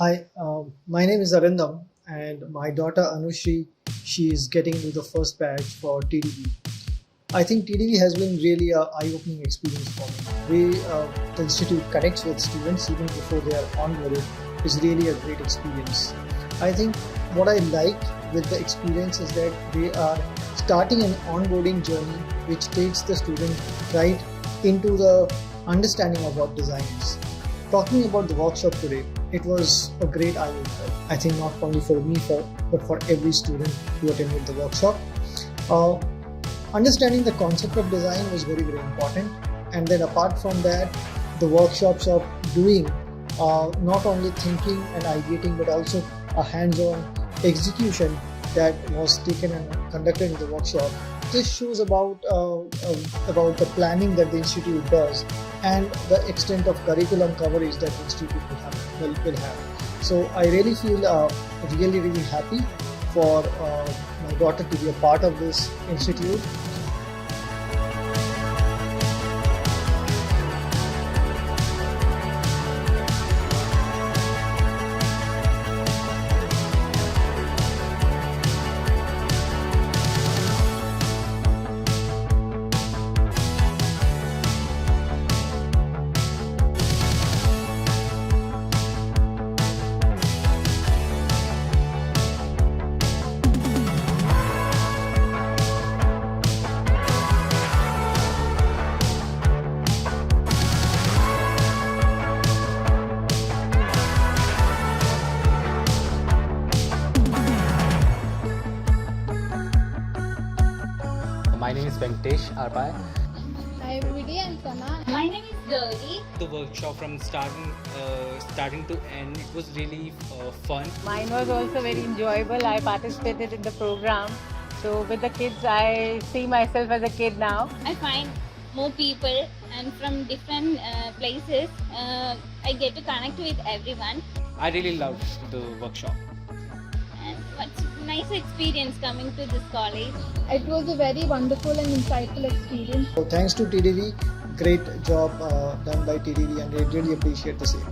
Hi, my name is Arindam, and my daughter Anushri, she is getting into the first batch for TDV. I think TDV has been really a eye-opening experience for me. The institute connects with students even before they are onboarded is really a great experience. I think what I like with the experience is that they are starting an onboarding journey which takes the student right into the understanding of what design is. Talking about the workshop today, it was a great eye-opener. I think not only for me, but for every student who attended the workshop. Uh, Understanding the concept of design was very, very important. And then apart from that, the workshops of doing not only thinking and ideating, but also a hands-on execution that was taken and conducted in the workshop. This shows about the planning that the institute does and the extent of curriculum coverage that the institute will have. So I really feel really happy for my daughter to be a part of this institute. My name is Venkatesh Arpai. Hi everybody, I'm Sana. My name is Gauri. The workshop from starting to end, it was really fun. Mine was also very enjoyable. I participated in the program. So with the kids, I see myself as a kid now. I find more people and from different places. I get to connect with everyone. I really loved the workshop. And what's nice experience coming to this college. It was a very wonderful and insightful experience. So thanks to TDV, great job done by TDV, and I really appreciate the same.